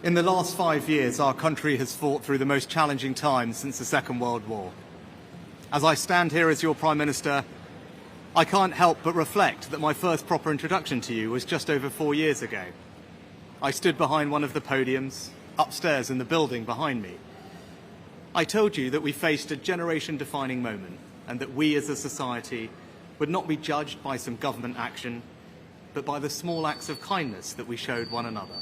In the last 5 years, our country has fought through the most challenging times since the Second World War. As I stand here as your Prime Minister, I can't help but reflect that my first proper introduction to you was just over 4 years ago. I stood behind one of the podiums, upstairs in the building behind me. I told you that we faced a generation-defining moment and that we as a society would not be judged by some government action, but by the small acts of kindness that we showed one another.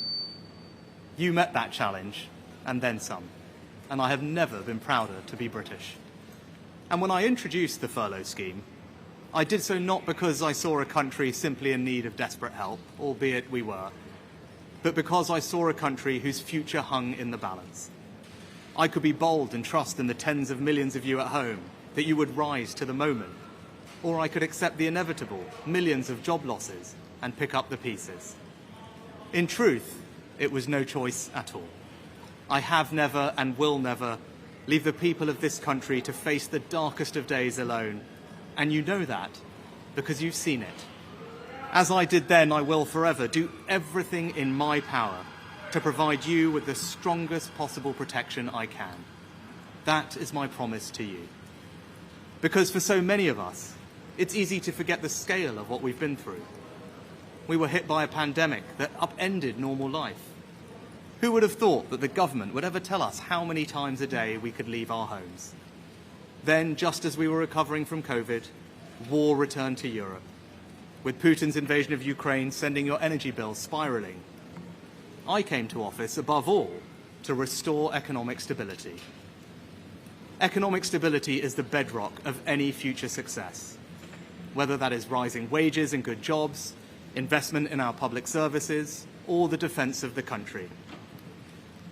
You met that challenge, and then some, and I have never been prouder to be British. And when I introduced the furlough scheme, I did so not because I saw a country simply in need of desperate help, albeit we were, but because I saw a country whose future hung in the balance. I could be bold and trust in the tens of millions of you at home that you would rise to the moment, or I could accept the inevitable millions of job losses and pick up the pieces. In truth, it was no choice at all. I have never and will never leave the people of this country to face the darkest of days alone, and you know that because you've seen it. As I did then, I will forever do everything in my power to provide you with the strongest possible protection I can. That is my promise to you. Because for so many of us, it's easy to forget the scale of what we've been through. We were hit by a pandemic that upended normal life. Who would have thought that the government would ever tell us how many times a day we could leave our homes? Then, just as we were recovering from COVID, war returned to Europe, with Putin's invasion of Ukraine sending your energy bills spiralling. I came to office, above all, to restore economic stability. Economic stability is the bedrock of any future success, whether that is rising wages and good jobs, investment in our public services, or the defence of the country.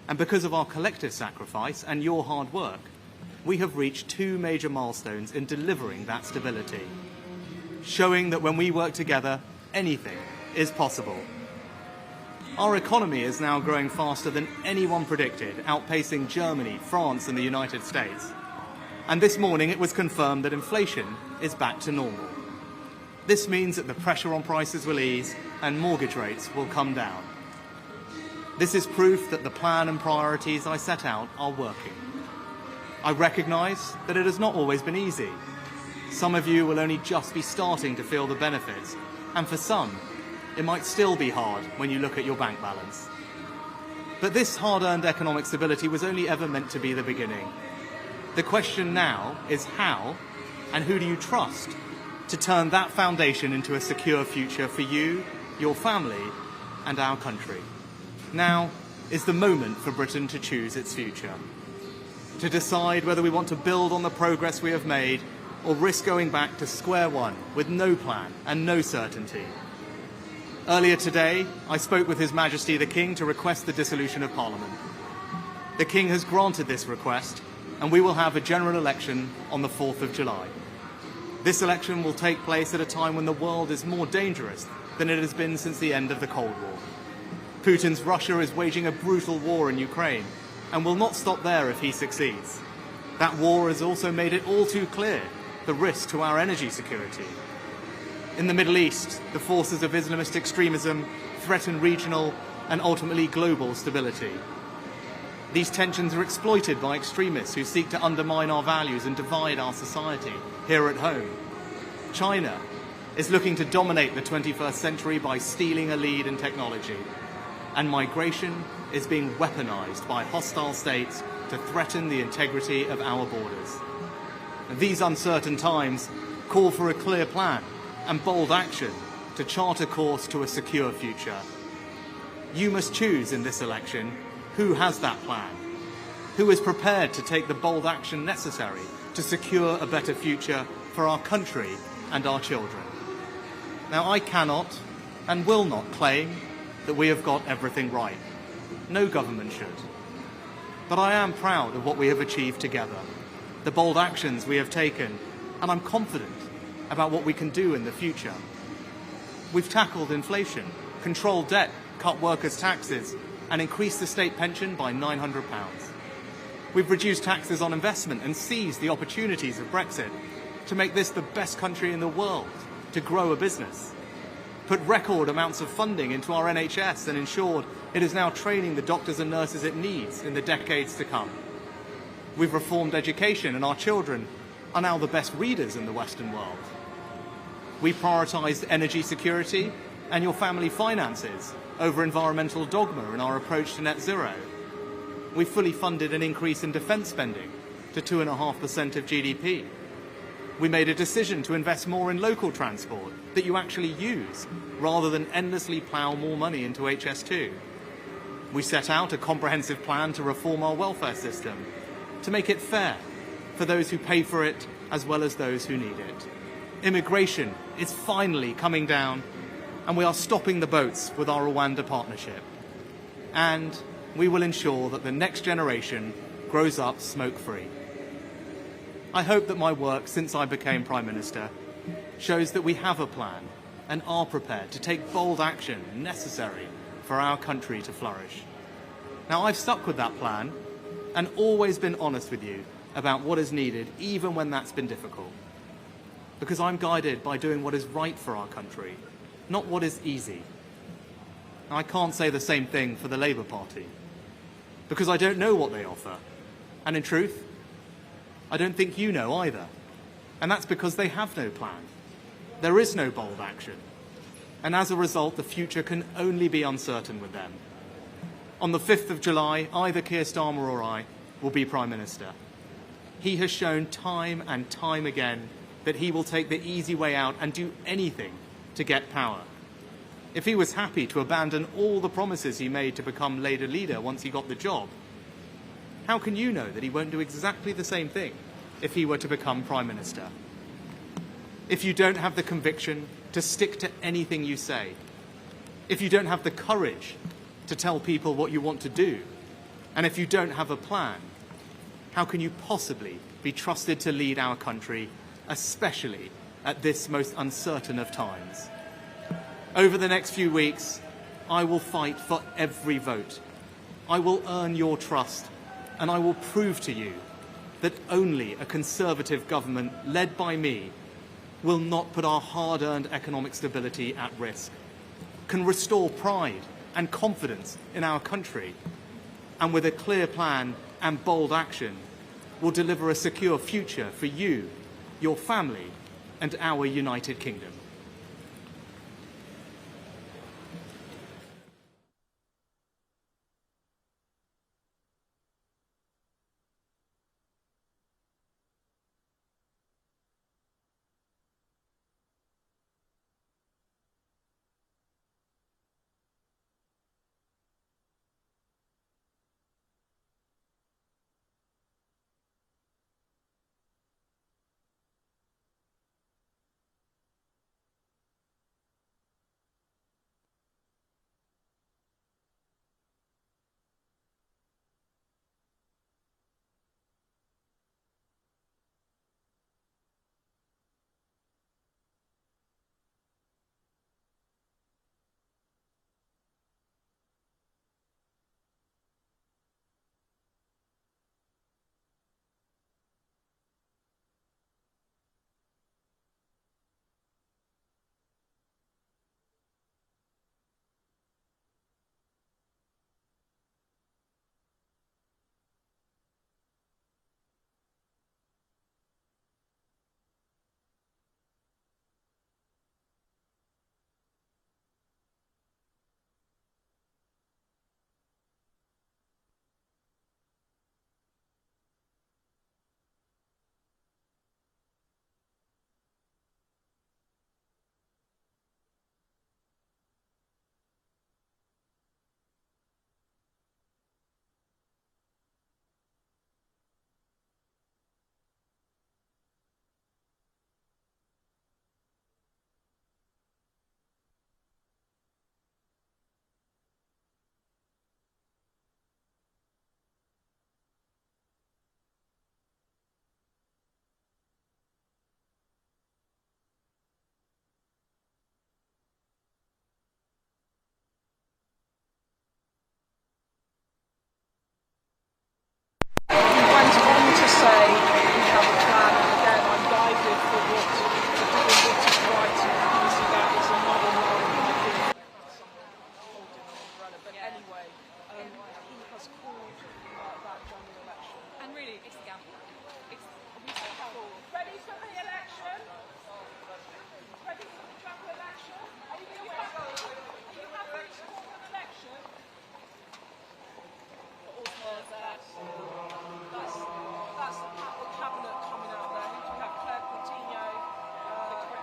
And because of our collective sacrifice and your hard work, we have reached 2 major milestones in delivering that stability, showing that when we work together, anything is possible. Our economy is now growing faster than anyone predicted, outpacing Germany, France and the United States. And this morning it was confirmed that inflation is back to normal. This means that the pressure on prices will ease and mortgage rates will come down. This is proof that the plan and priorities I set out are working. I recognise that it has not always been easy. Some of you will only just be starting to feel the benefits, and for some, it might still be hard when you look at your bank balance. But this hard-earned economic stability was only ever meant to be the beginning. The question now is how and who do you trust to turn that foundation into a secure future for you, your family, and our country. Now is the moment for Britain to choose its future, to decide whether we want to build on the progress we have made or risk going back to square one with no plan and no certainty. Earlier today, I spoke with His Majesty the King to request the dissolution of Parliament. The King has granted this request, and we will have a general election on the 4th of July. This election will take place at a time when the world is more dangerous than it has been since the end of the Cold War. Putin's Russia is waging a brutal war in Ukraine and will not stop there if he succeeds. That war has also made it all too clear the risk to our energy security. In the Middle East, the forces of Islamist extremism threaten regional and ultimately global stability. These tensions are exploited by extremists who seek to undermine our values and divide our society here at home. China is looking to dominate the 21st century by stealing a lead in technology. And migration is being weaponized by hostile states to threaten the integrity of our borders. These uncertain times call for a clear plan and bold action to chart a course to a secure future. You must choose in this election who has that plan, who is prepared to take the bold action necessary to secure a better future for our country and our children. Now, I cannot and will not claim that we have got everything right. No government should. But I am proud of what we have achieved together, the bold actions we have taken, and I'm confident about what we can do in the future. We've tackled inflation, controlled debt, cut workers' taxes, and increased the state pension by £900. We've reduced taxes on investment and seized the opportunities of Brexit to make this the best country in the world to grow a business. put record amounts of funding into our NHS and ensured it is now training the doctors and nurses it needs in the decades to come. We've reformed education, and our children are now the best readers in the Western world. We prioritised energy security and your family finances over environmental dogma in our approach to net zero. We fully funded an increase in defence spending to 2.5% of GDP. We made a decision to invest more in local transport that you actually use, rather than endlessly plough more money into HS2. We set out a comprehensive plan to reform our welfare system, to make it fair for those who pay for it as well as those who need it. Immigration is finally coming down, and we are stopping the boats with our Rwanda partnership. And we will ensure that the next generation grows up smoke-free. I hope that my work since I became Prime Minister shows that we have a plan and are prepared to take bold action necessary for our country to flourish. Now, I've stuck with that plan and always been honest with you about what is needed, even when that's been difficult. Because I'm guided by doing what is right for our country, not what is easy. Now, I can't say the same thing for the Labour Party, because I don't know what they offer. And in truth, I don't think you know either. And that's because they have no plan. There is no bold action. And as a result, the future can only be uncertain with them. On the 5th of July, either Keir Starmer or I will be Prime Minister. He has shown time and time again that he will take the easy way out and do anything to get power. If he was happy to abandon all the promises he made to become Labour leader once he got the job, how can you know that he won't do exactly the same thing if he were to become Prime Minister? If you don't have the conviction to stick to anything you say, if you don't have the courage to tell people what you want to do, and if you don't have a plan, how can you possibly be trusted to lead our country, especially at this most uncertain of times? Over the next few weeks, I will fight for every vote. I will earn your trust, and I will prove to you that only a Conservative government led by me will not put our hard-earned economic stability at risk, can restore pride and confidence in our country, and with a clear plan and bold action, will deliver a secure future for you, your family, and our United Kingdom. anyway, he has called that general election. And really, it's a gamble. Ready for the election? Ready for the general election? Are you happy to call an election? But also, that's the cabinet coming out there. You have Claire Coutinho,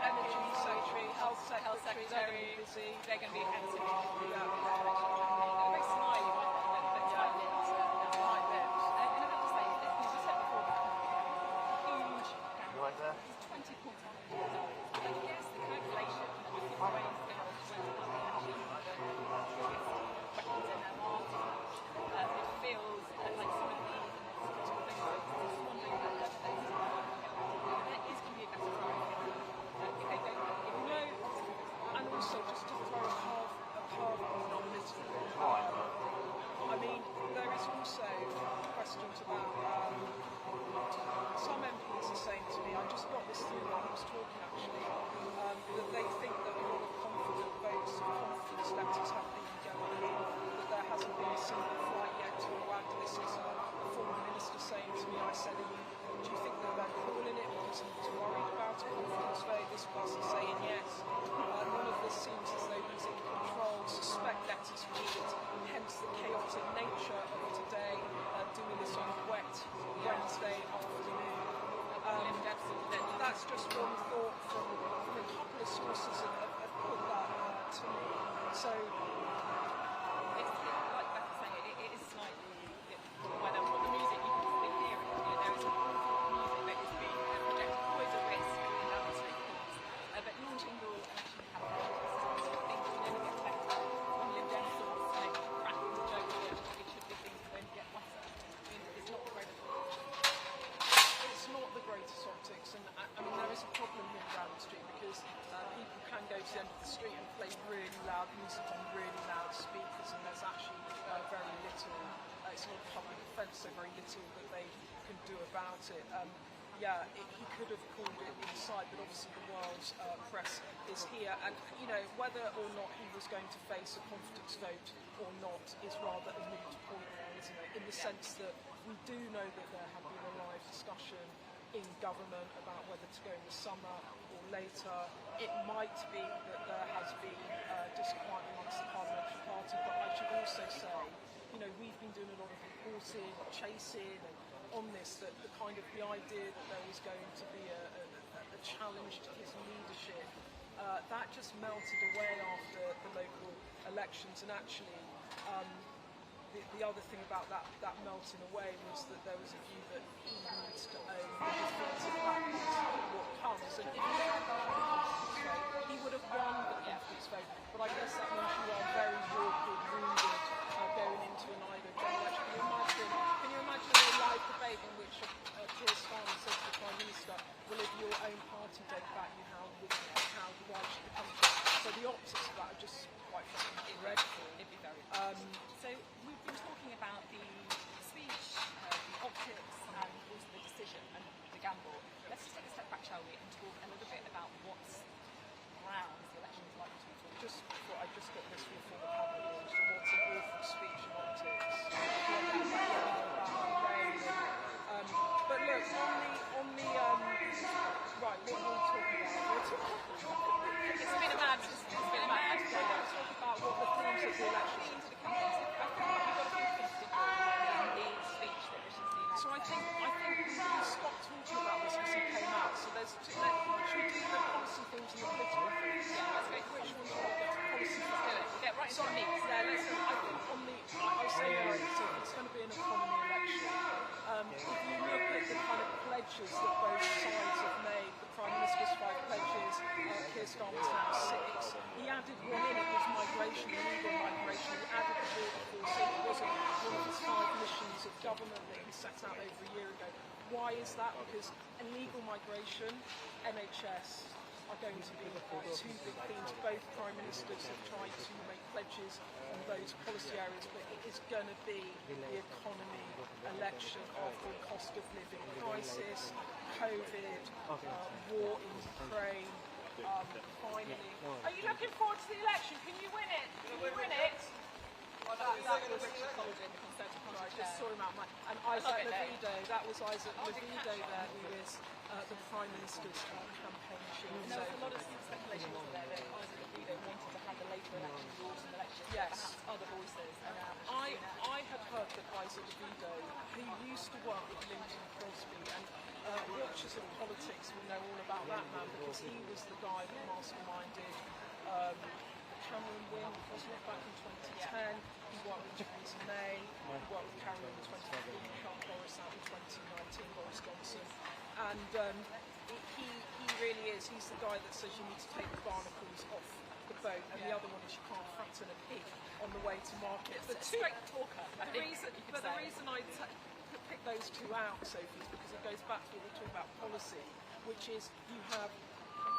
Energy Secretary, Health Secretary. They're going to be active. Yeah. Very smiley, but tight-lipped. Tight-lipped. And I have to say, as we said before, huge gamble. Right there. 20 points on the and yes, the calculation that the Tories are going to questions in their market. It feels like some of the things like responding to that there is going to be a better priority. If they don't, if you know, And also, just to throw a carve on this, I mean, there is also questions about some MPs are saying to me, I just got this through when I was talking actually, that they think that a lot of confidence letters have been going in, that there hasn't been a single flight yet to Iraq. This is a former minister saying to me, I said, do you think that they're calling it because he's worried about a confidence vote? This person saying yes. None of this seems as though he's in control. Suspect letters read, hence the chaotic nature of today, doing this on a wet Wednesday afternoon. That's just one thought from a couple of sources that have put that to me. So it's like Beth was saying, it is slightly when I put the music, you can probably hear it. You know, there is a music that is being projected, always a risk in that statements. But launching your election campaign, things will never get better. When Lib Dem sort of like cracking the joke that it should be things that don't get better. I mean, it's not the greatest optics. it's not the greatest optics, and I mean there is a problem here around the street because people can go to the end of the street and play really loud music on really loud speakers, and there's actually very little. It's not a public offence, so very little that they can do about it. He could have called it inside, but obviously the world's press is here, and you know whether or not he was going to face a confidence vote or not is rather a moot point, isn't it? In the sense that we do know that there have been a live discussion in government about whether to go in the summer or later. It might be that there has been disquiet amongst the parliamentary party, but I should also say, you know, we've been doing a lot of reporting, chasing, and on this, that the idea that there was going to be a challenge to his leadership, that just melted away after the local elections, and actually the other thing about that melting away was that there was a view that he needs to own the defensive factors what comes, and if he had done the confidence vote, he would have won the confidence vote, but I guess that means you are very wounded going into an either general election. Can you imagine a live debate in which Keir Starmer says to the Prime Minister, well, if your own party don't back you, why should the country? So the optics of that are just quite dreadful. It'd be very So we've been talking about the speech, the optics, and also the decision and the gamble. Let's just take a step back, shall we, and talk a little bit about what's grounds the election is likely to be talking. I just got this from the former cabinet minister. What's an awful speech and optics. But look, on the right, what are we talking about? It's been a mad. Let's talk about what the themes of the election. So I think we stopped talking about this as he came out. So should we do the policy things and the political things? Yeah, let's go. Which one do you want to go to? Policy things. Get right into the mix. Yeah, I think on the, I was saying earlier, so it's going to be an economy election. If you look at the kind of pledges that both sides have made, the Prime Minister's 5 pledges, Keir Starmer's now 6. He added one in, it was migration, illegal migration. He added the border force in. It wasn't one of his 5 missions of government that he set out over a year ago. Why is that? Because illegal migration, NHS, are going to be 2 big themes. Both Prime Ministers have tried to make pledges on those policy areas, but it is going to be the economy election of the cost of living crisis, COVID, war in Ukraine. Finally, are you looking forward to the election? Can you win it? Can you win it? that was Richard Colvin, the Conservative Party I just chair. saw him out. And love Isaac it there. Levido, that was Isaac Oh, I didn't Levido catch there, who is the Prime Minister's campaign chief. And there was a lot of speculation wasn't there that Isaac Levido wanted to have the later election, the autumn election, Yes. perhaps other voices around. I had heard that Isaac Levido, who used to work with Linton Crosby, and watchers of politics will know all about that man because he was the guy that masterminded Cameron win, wasn't it, back in 2010? He worked with Theresa May, he worked with Cameron in 2015, he cut Boris out in 2019, Boris Johnson. And he really is, he's the guy that says you need to take the barnacles off the boat, and the other one is you can't fatten a pig on the way to market. It's a straight talker, The reason I pick those two out, Sophie, is because it goes back to what we're talking about policy, which is you have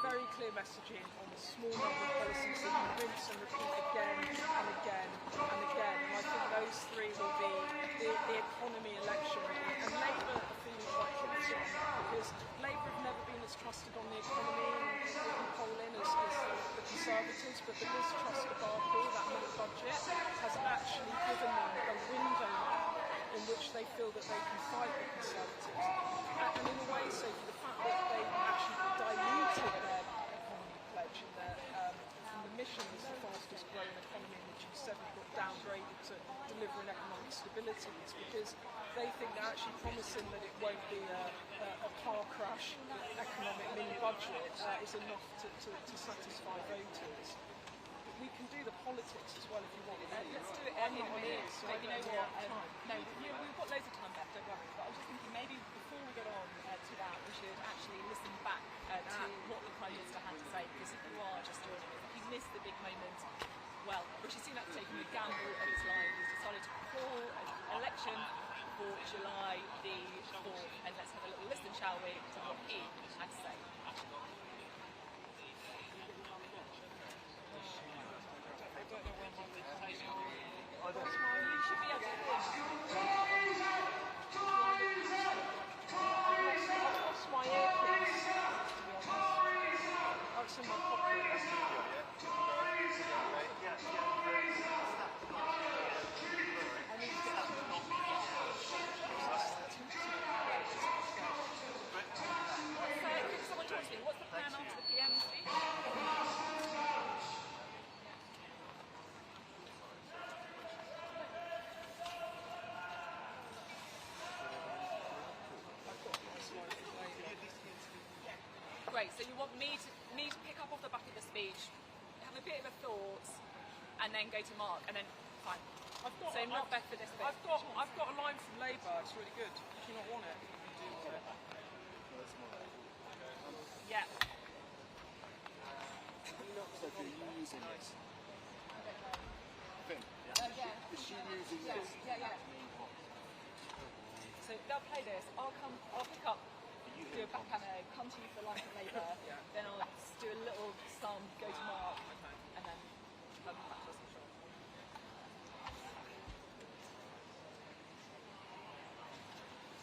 very clear messaging on a small number of policies that you rinse and repeat again and again and again. And I think those three will be the economy, election, and Labour are feeling quite guilty on that because Labour have never been as trusted on the economy in polling as the Conservatives, but the mistrust debacle, that middle budget, has actually given them a window now in which they feel that they can fight the Conservatives. And in a way, so for the fact that they actually diluted their economy pledge and the mission is the fastest growing economy in which you said got downgraded to delivering economic stability, it's because they think they're actually promising that it won't be a car crash economic mini budget is enough to satisfy voters. We can do the politics as well if you want. Let's do it I'm in not on it, minutes. so But I you know don't what? have time. No, we've got loads of time left, don't worry. But I was just thinking maybe before we get on to that, we should actually listen back to what the Prime Minister had to say. Because if you are just joining us, if you missed the big moment, well, Rishi Sunak taking the gamble of his life. He's decided to call an election for July the 4th. And let's have a little listen, shall we, to what he had to say. You should be able to hear. That's my earpiece, to be honest. That's in my pocket. Could someone talk to me? What's the plan after the PM speech? Great, so you want me to pick up off the back of the speech, have a bit of a thought, and then go to Mark, and then fine. So not back for this bit. I've got a line from Labour. It's really good. Do you not want it? Yeah. Sophie, are you using this? Finn, is she using this? Yeah. So they'll play this. I'll pick up, do a back camo, come to you for line from Labour, then I'll do a little sum, go to Mark, and then come back to us, I'm sure.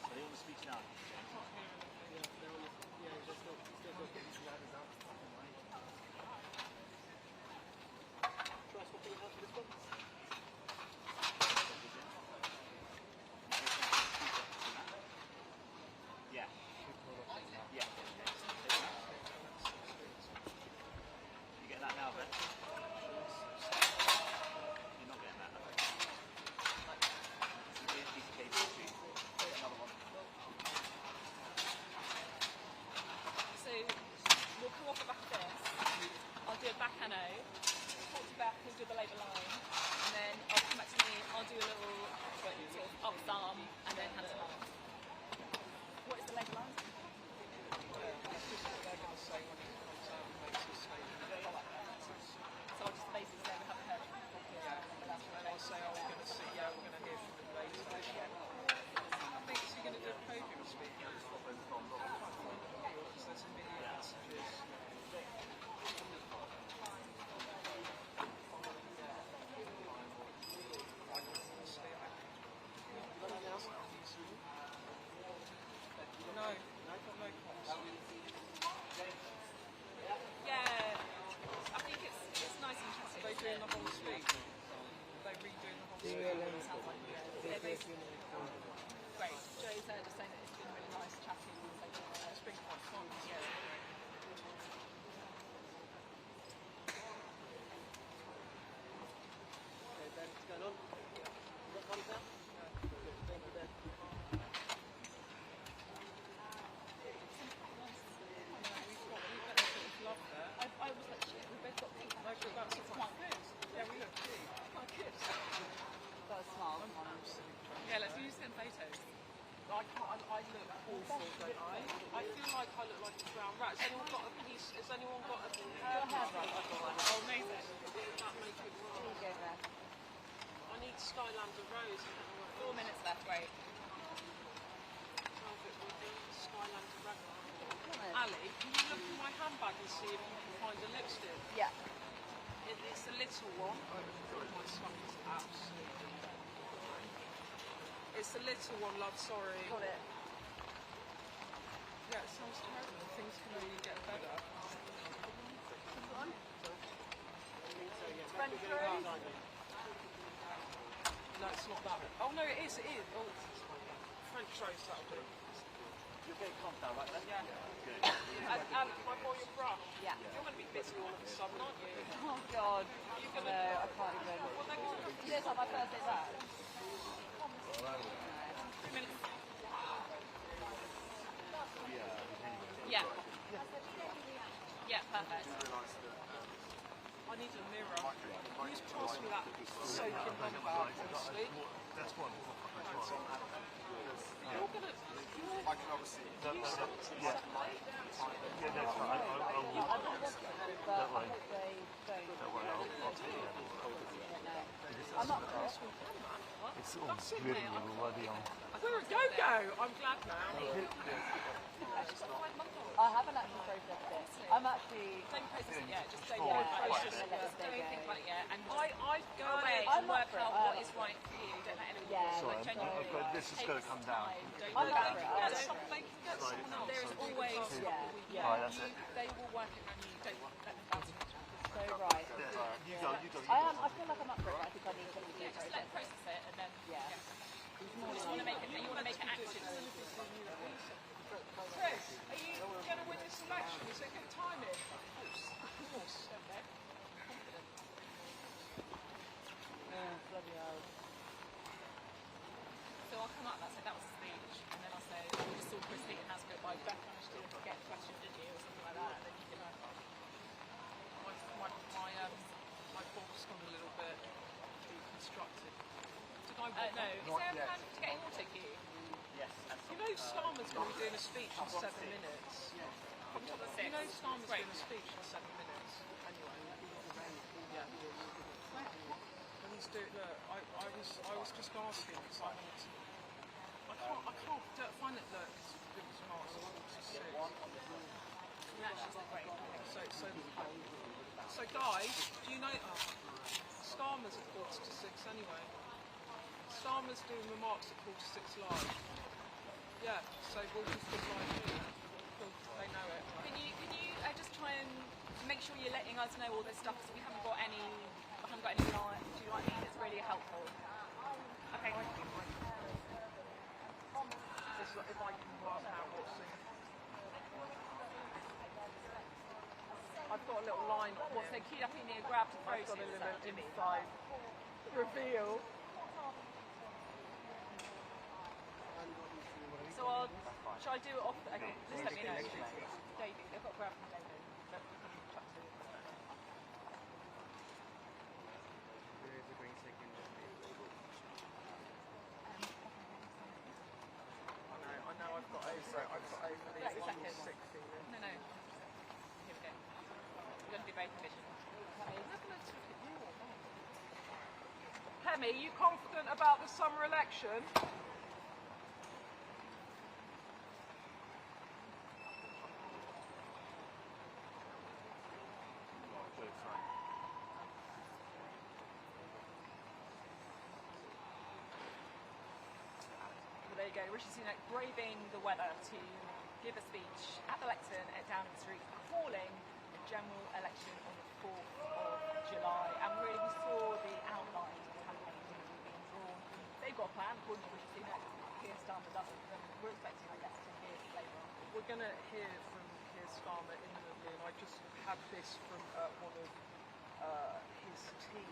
Are they on the speech now? Yeah. Yeah. You getting that now, Ben? Sounds like they're both great. Joe's just saying that it's been really nice chatting. It's been quite fun. Yeah. I was like, shit, we both got pink. That's quite good. Yeah, we look quite good. Got a smile. Yeah, let's use some photos. I look awful, don't I? I feel like I look like a brown rat. Has anyone got a piece? Has anyone got a hair? Oh, amazing. That make it right. I need Skylander Rose. 4 minutes left, great. Skylander Rose. Ali, can you look in my handbag and see if you can find a lipstick? Yeah. It's a little one. My stuff is absolutely. It's a little one, love. Sorry. Got it. Yeah, it sounds terrible. Things can only get better. French rose. No, it's not that. Oh no, it is. It is. Oh, French rose. That'll do. You're getting calm down, right? Yeah. And my boy, your brush. Yeah. You're going to be busy all of a sudden, aren't you? Oh God. You're No, going to. I can't even. Well, they're going to. Is this like my first day back? 2 minutes. Yeah. Yeah. Yeah, perfect. I need a mirror. You just pass me that soaking handbag, honestly. That's one. You're going to. I can obviously. Yeah. Yeah, that's fine. I will. I don't want to, but I hope they don't. Don't worry, I'll take it. I'm up for it. It's all really already on. We're a go-go. I'm glad now. I haven't actually processed it. I'm actually. Don't process it yet, just don't Yeah, worry about it. I'm just gonna let this day Don't think go. about it yet. And I go away I'm and up work for it. out I'm what up is for it. right for you. Don't let anyone Yeah, like genuinely. I've got, this is going to come down. Don't I'm look up at for it. it. I'm Get up for it. they can get someone else. There is always Yeah. Alright, that's it. they will work it around you. Don't let them bounce around you. So right. You go, you go. I am. I feel like I'm up for it. But I think I need something to Yeah, just let process. process it and then Yeah. you just want to make it. You want to make it action. Chris, are you going to win this election? Is it good timing? Of course. Okay. Bloody hell. So I'll come up and I'll say that was a speech, and then I'll say you just saw Chris Heaton has good by Beth managed to get a question, did you, or something like that, and then you can. My book's gone a little bit deconstructed. Did I No, is there a plan to get more ticket? Yes. You know Starmer's going to be doing a speech in 7 minutes. From top of 6. You know Starmer's Great. doing a speech in 7 minutes. Anyway. Yeah. And he's doing. Look, I was just asking because I wanted to. I can't find it. Look, it was March 46. Reactions are great. So guys, do you know? Starmer's at 6:45 anyway. Starmer's doing remarks at 6:45 live. Yeah, so we'll just do live here. Cool, they know it. Can you just try and make sure you're letting us know all this stuff because we haven't got any line. Do you know what I mean? It's really helpful. Okay. It's like if I can work out what's in. I've got a little line. What's so cute up in here? Grab to I've got a process little that, Jimmy. inside reveal. So shall I do it off? Okay, just let me know. David, I've got to grab from David. But we can chat to it. I know. I've got over the 30 seconds. 160. No. Here we go. We're going to do both divisions. Hemi, you confident about the summer election? Well, there you go. Rishi Sunak braving the weather to give a speech at the lectern at Downing Street, calling a general election on the 4th of July. And really, we saw the outline of the campaign being got a plan according to Rishi Sunak. Keir Starmer doesn't. And we're expecting, I guess, to hear Labour on. We're going to hear from Keir Starmer imminently, and I just had this from one of his team.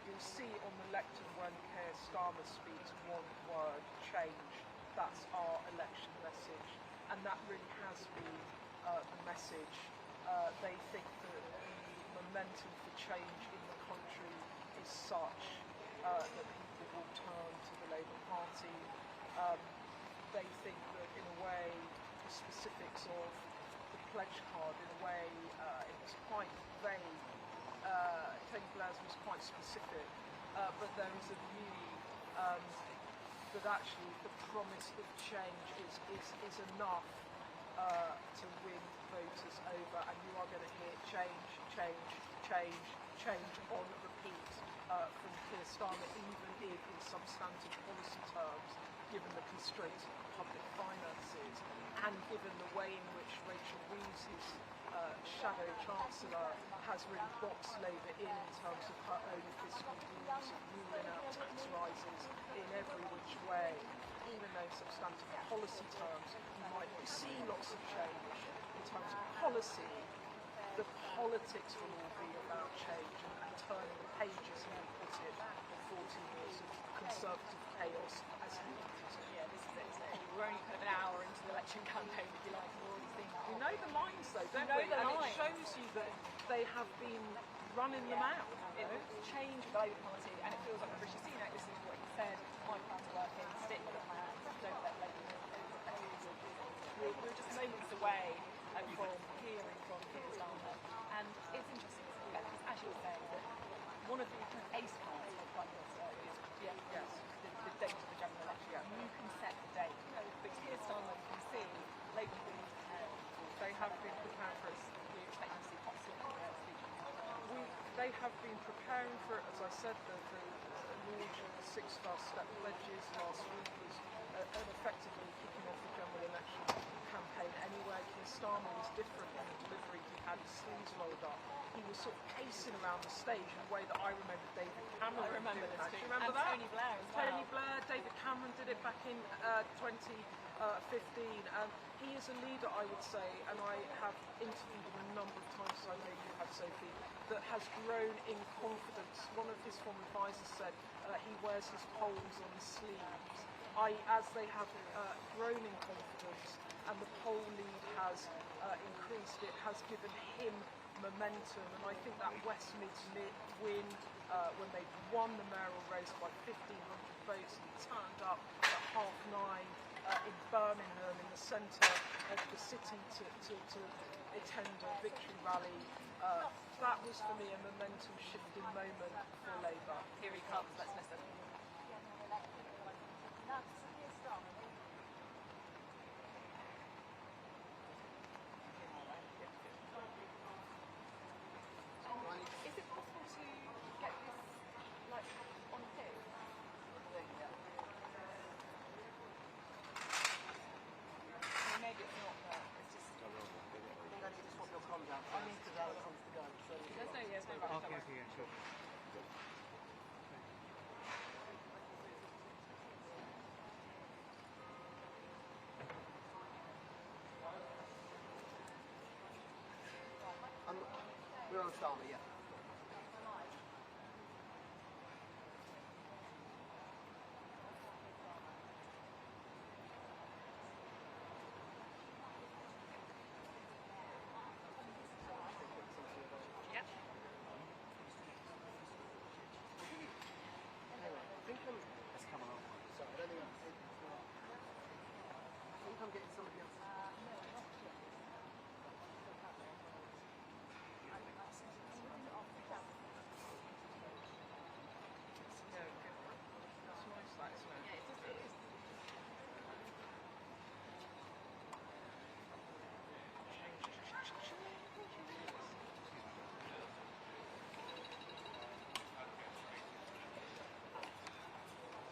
You'll see on the lectern when Keir Starmer speaks, one word, change. That's our election message, and that really has been the message. They think that the momentum for change in the country is such that people will turn to the Labour Party. They think that in a way the specifics of the pledge card, in a way it was quite vague. Tony Blair's was quite specific, but there is a view that actually the promise of change is enough to win voters over, and you are going to hear change, change, change, change on repeat from Keir Starmer, even if in substantive policy terms, given the constraints of public finances, and given the way in which Rachel Reeves, his shadow chancellor, has really boxed Labour in terms of her own fiscal rules of ruling out tax rises in every which way. Even though in substantive policy terms you might see lots of change in terms of policy, the politics will all be about change and turning the pages, as he put it, of 14 years of conservative chaos, as he put it. Yeah, this is it, isn't it? We're only kind of an hour into the election campaign, if you like, and we're already thinking. We know the lines though, don't know we? the And lines. it shows you that they have been running them out. You know? It's change with the Labour Party, and it feels like with Rishi Sunak, this is what he said, my plans are working, stick with the plans, don't let Labour we're just moments away from hearing from Keir Starmer, and it's interesting because, as you were saying, that one of the kind of ace cards for Prime Minister is Yes. the date of the general election. You can set the date, but Keir Starmer, you can see Labour will be prepared. They have been preparing for it. We expect to see quite a similar speech. They have been preparing for it, as I said, the launch of the 6 First Step pledges last week was effectively kicking off the general election campaign anyway. Keir Starmer was different in the delivery. He had his sleeves rolled up. He was sort of pacing around the stage in a way that I remember David Cameron I remember doing. this Do too. you remember And that? Tony Blair as well. Tony Blair, David Cameron did it back in 2015. And he is a leader, I would say, and I have interviewed him a number of times, as I know you have, Sophie, that has grown in confidence. One of his former advisors said he wears his polls on his sleeves. As they have grown in confidence and the poll lead has increased, it has given him momentum, and I think that West Mids win when they won the mayoral race by 1,500 votes, and he turned up at 9:30 in Birmingham in the centre of the city to attend a victory rally. That was for me a momentum shifting moment for Labour. Here he comes, let's listen. Is it possible to get this like on film? I mean, maybe it's not, but it's just. There's no rush. Don't worry. sure. We're on Starmer, yeah. Yep. I think it's coming on. Sorry, I think I'm getting somebody else. Yeah, good. It's nice, that, isn't it? Yeah, it is.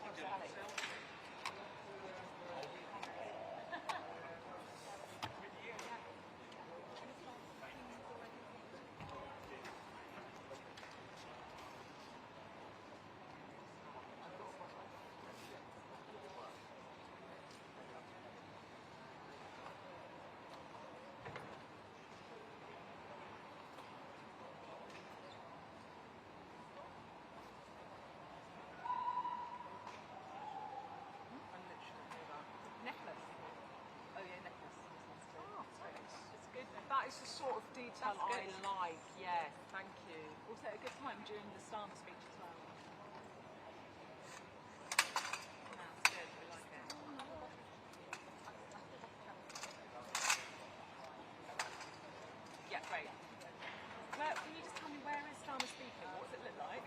Thanks, Alex. is the sort of detail That's I good. like. Yes, thank you. Also a good time during the Starmer speech as well. That's good. We like it. Yeah, great. Where, can you just tell me where is Starmer speaking? What does it look like?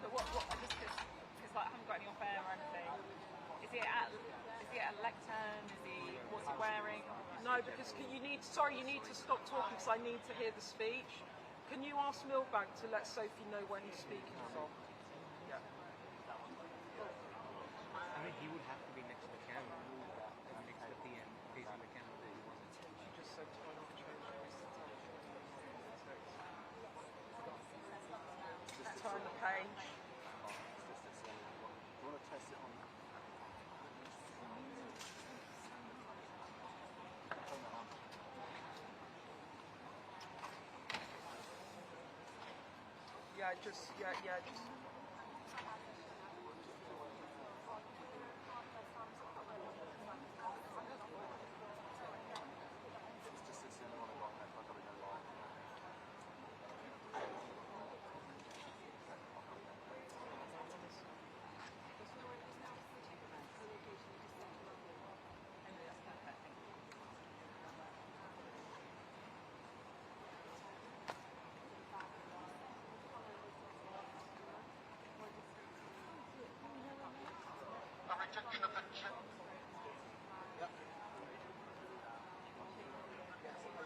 But what just because like, I haven't got any off air or anything. Is he at a lectern? What's he wearing? No, because you need to stop talking because I need to hear the speech. Can you ask Milbank to let Sophie know when he's speaking from? Yeah. I mean, he would have to be next to the camera, next to the PM, facing the camera that he wanted. She just said turn off change. Turn the page. Do you want to test it on? Yeah, just.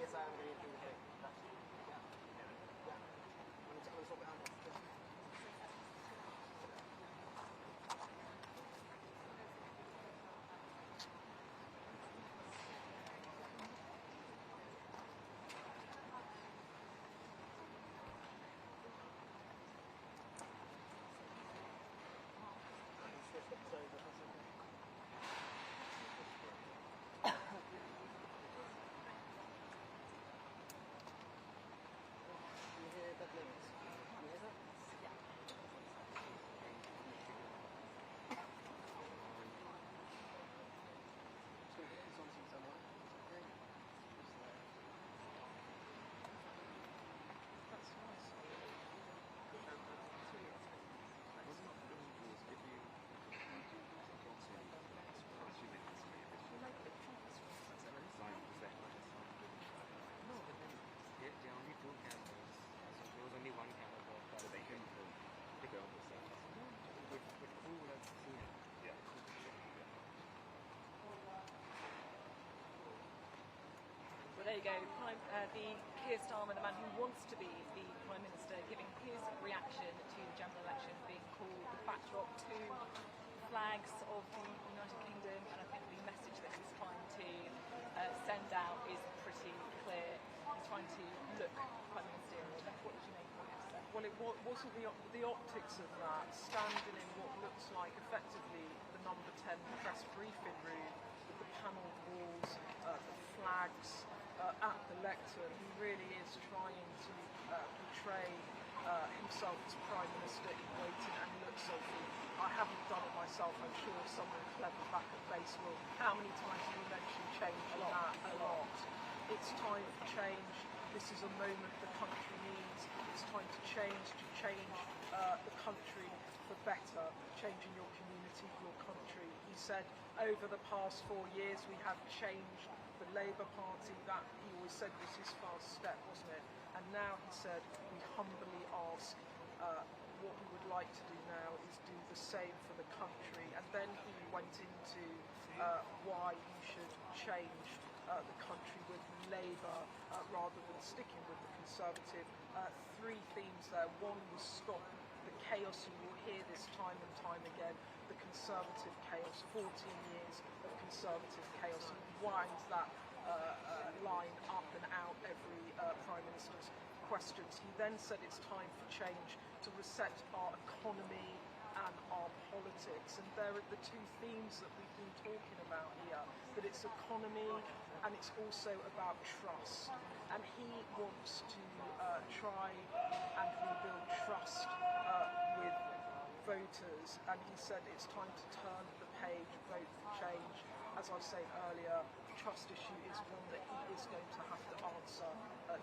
Yes, I am going to do the thing. I'm going to sort it out. There are only two cameras, so there was only one camera so they couldn't pick it up the set. But who would have seen it? Yeah. Well, there you go. The Keir Starmer, the man who wants to be the Prime Minister, giving his reaction to the general election being called the backdrop to flags of the United Kingdom, and I think the message that he's trying to send out is pretty clear. He's trying to look Prime Ministerial. What did you make of what he said? Well, it wasn't the optics of that, standing in what looks like effectively the number 10 press briefing room with the panelled walls, the flags at the lectern. He really is trying to portray himself as Prime Minister in waiting, and look, Sophie, I haven't done it myself. I'm sure someone clever back at base will. How many times have you mentioned change in that? A lot. It's time for change. This is a moment the country needs. It's time to change the country for better, changing your community, your country. He said over the past 4 years we have changed the Labour Party. That he always said was his first step, wasn't it? And now he said we humbly ask what we would like to do now is do the same for the country. And then he went into why you should change the country with Labour rather than sticking with the Conservative. 3 themes there. One was stop the chaos, and you'll hear this time and time again, the Conservative chaos, 14 years of Conservative chaos. He winds that line up and out every Prime Minister's questions. He then said it's time for change to reset our economy and our politics, and there are the 2 themes that we've been talking about here, that it's economy and it's also about trust, and he wants to try and rebuild trust with voters, and he said it's time to turn the page, vote for change. As I was saying earlier, the trust issue is one that he is going to have to answer,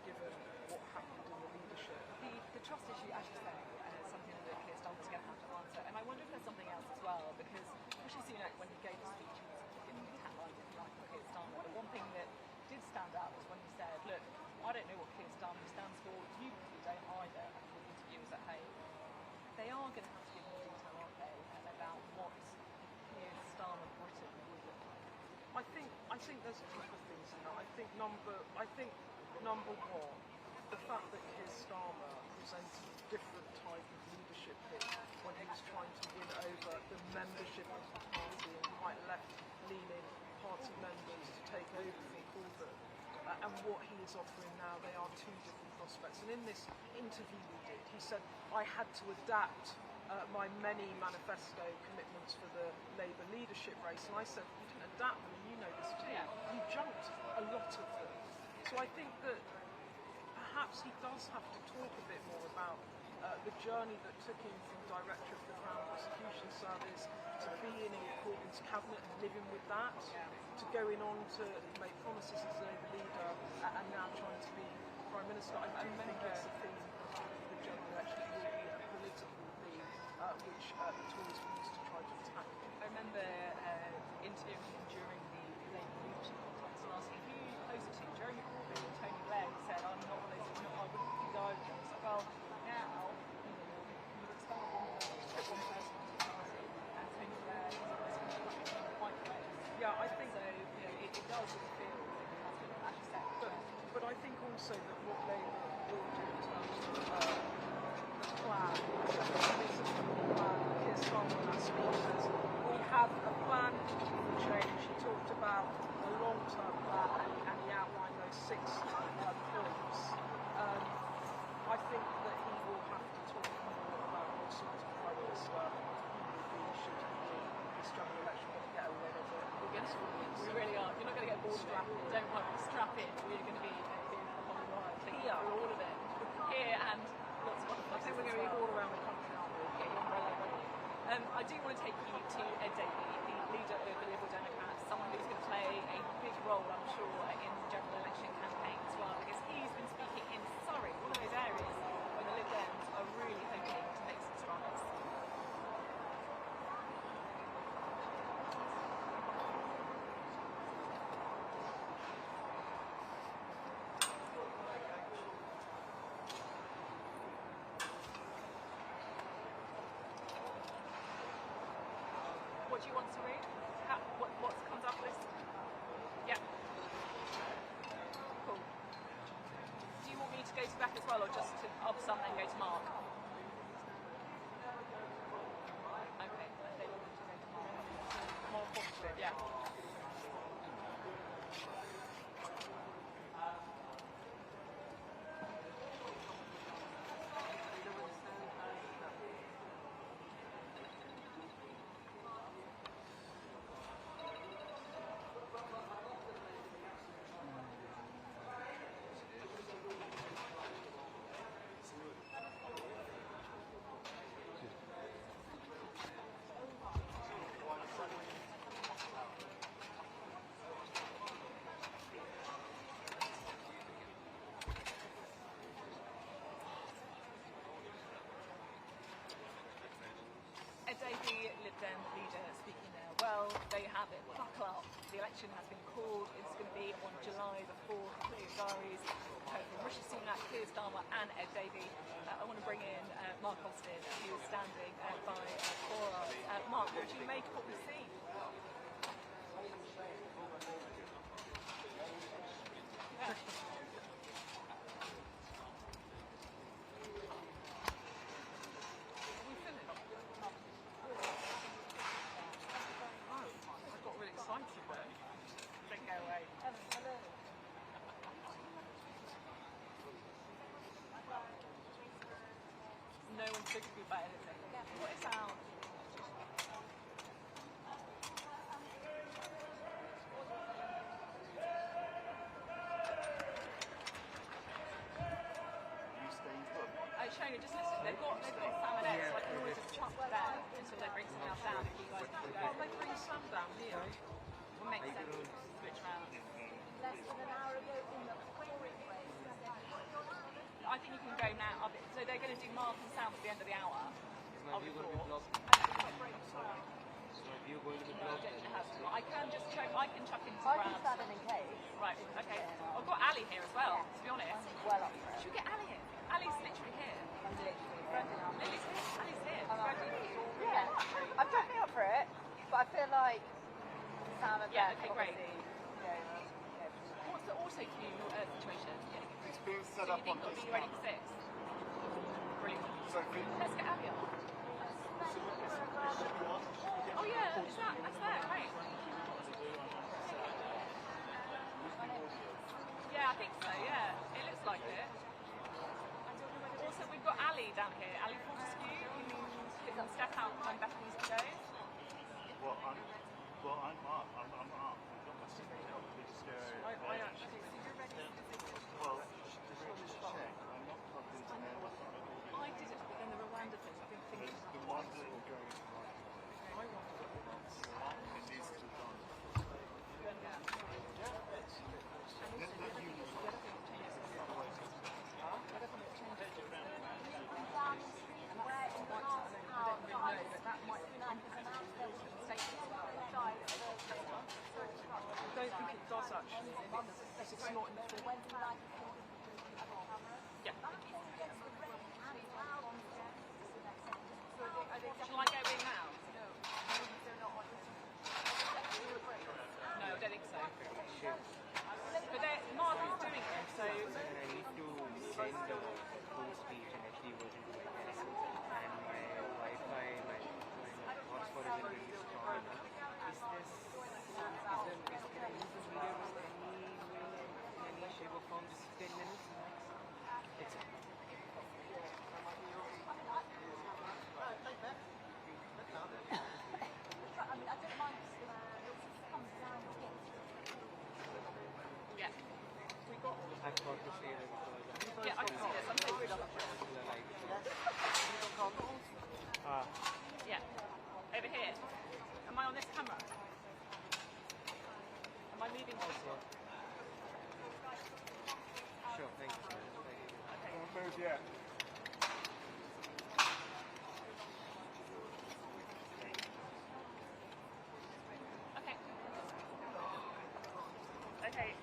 given what happened in the leadership. The trust issue, as you say, is something that Keir Starmer's going to have to answer. And I wonder if there's something else as well, because Rishi Sunak, when he gave the speech, he was giving the tagline, if you like, for Keir Starmer. The one thing that did stand out was when he said, look, I don't know what Keir Starmer stands for, you probably don't either, according to viewers at home. They are going to have to give more detail, aren't they, about what Keir Starmer Britain would look like. I think there's a couple of things in that. I think number one, the fact that Keir Starmer presented a different type of leadership pitch when he was trying to win over the membership of the party and quite left-leaning party members to take over from Corbyn. And what he is offering now, they are two different prospects. And in this interview we did, he said, I had to adapt my many manifesto commitments for the Labour leadership race. And I said, you didn't adapt them, you know this too. You jumped a lot of them. So I think that perhaps he does have to talk a bit more about the journey that took him from Director of the Crown Prosecution Service to being in Corbyn's cabinet and living with that, to going on to make promises as a leader and now trying to be Prime Minister. I do think it's a theme of the general election will be a political theme which the Tories will use to try to attack. I remember interviewing him during the Labour leadership conference and asking who you closer to. Jeremy Corbyn and Tony Blair, he said, I'm not one of those, I wouldn't think either. It's like, well, now, you've expelled one person from the party, and Tony Blair is quite close. Yeah, I think so. It does feel as you said. But I think also that what Labour will do in terms of the plan, the plan, Keir Starmer in that speech says, we have a plan for change. He talked about a long-term plan and he outlined those 6 points. I think that he will have to talk more about what sort of Prime Minister he will be should he win this general election and get a win of it. We're going to we really are. You're not going to get bored of it. Don't worry, strap in. We're going to be here on the ride, through all of it. Here and lots of other places. I think we're going to be all around the country, aren't we? Get your umbrella ready. I do want to take you to Ed Davey, the leader of the Liberal Democrats, someone who's going to play a big role, I'm sure, in the general election campaign as well, because he's been speaking in Surrey, one of those areas where the Lib Dems are really hoping to make some strides. What do you want to read? What comes up list? Yeah. Cool. Do you want me to go to Beck as well, or just to up some and go to Mark? Okay. They want me to go to Mark. More positive, yeah. Ed Davey, Lib Dem leader, speaking there. Well, there you have it. Buckle up. The election has been called. It's going to be on July the 4th. Put your diaries. From Rishi Sunak, Keir Starmer and Ed Davey. I want to bring in Mark Austin, who is standing by for us. Mark, what do you make of what we've seen? I got really excited there. Don't go away. Hello. No one speaks to me about anything. What is sound? You staying put? Shane just listen. They've got salmonette, so I can always just chop there until they bring something else down. If you guys want to go, They bring some down here. will make sense to switch around. Less than an hour ago in the Tory place. I think you can go now. So they're going to do Mark and Sam at the end of the hour. Is my view going to be blocked? Is my view going to be I blocked? don't know how to. I can just chuck. I can chuck into I can grabs. stand in case. Right. Okay. I've got Ali here as well. To be honest, Well up for it. should we get Ali in? Ali's literally here. I'm literally Lily's here. Ali's here. Yeah, I'm definitely up for it, but I feel like Sam and Yeah, Beth okay, great. obviously, What's the auto cue situation? It's being So set you up think on it'll this be ready one. for 6? Brilliant. So if it- Let's get Ali on. Oh yeah, that's there, great. Yeah, I think so, yeah. It looks like it. Also, we've got Ali down here, Ali Fortescue, who can step out when Beth needs to go. Well, I'm up. I'm up. We've got my signal. We just go. I actually. Well, just check. I'm not plugged into their Wi-Fi. I did it, but then the Rwanda thing, I didn't think There's the ones that will go into my it needs to be done. Let you I don't think it does actually. Because it's not in the film. Yeah. Shall I go in now? No, I don't think so. But Mark is doing it, so... And I need to send the full speech and HD version to my guest. And my Wi-Fi, my hotspot isn't really strong enough. Can I use this video in any shape or form? Just 10 minutes max? It's Yeah. I've got to say that because Yeah, I can see this. I'm so good on the particular life. Yeah. Over here. Am I on this camera? Am I moving also? Sure, thank you. move yet. Okay. Okay.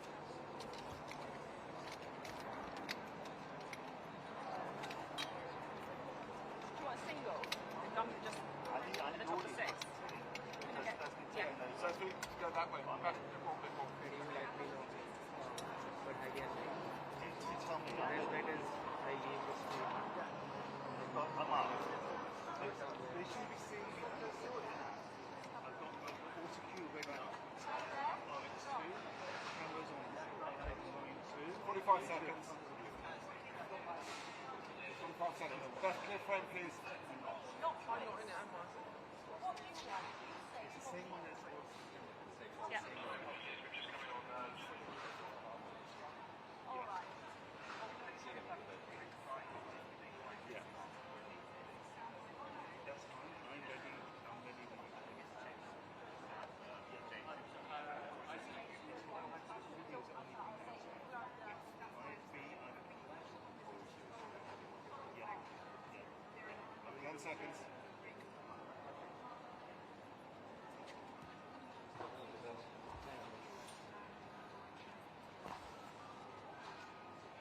Do you want a single? I'm just I need at the top of audio. 6. That's been Yeah. taken. So if we go that way, I'm back a bit more. Can you let me know what idea You tell me. that is I leave this to I'm up. They should be seeing me. I've got my auto cue rig out. Oh, it's 2. Cameras on. 45 seconds. 45 seconds. Best clear frame, please. I'm not in it, am I? It's the same one as Yeah. Yeah. That's fine. I'm ready. I'm ready. Yeah. 10 seconds.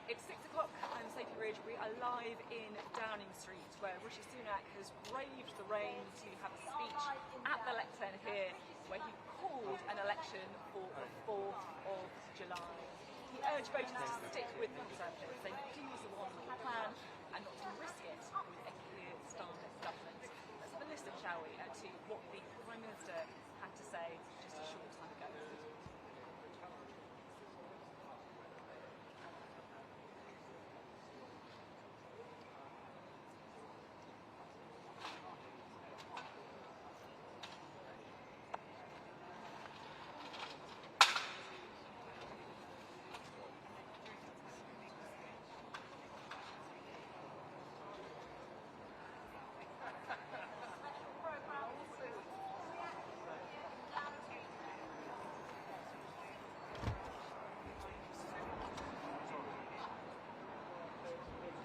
It's 6 o'clock and Sophie Ridge. We are live in Downing Street, where Rishi Sunak has braved the rain to have a speech at the lectern here, where he called an election for the 4th of July. He urged voters to stick with the Conservatives, saying he was the one with a plan and not to risk it with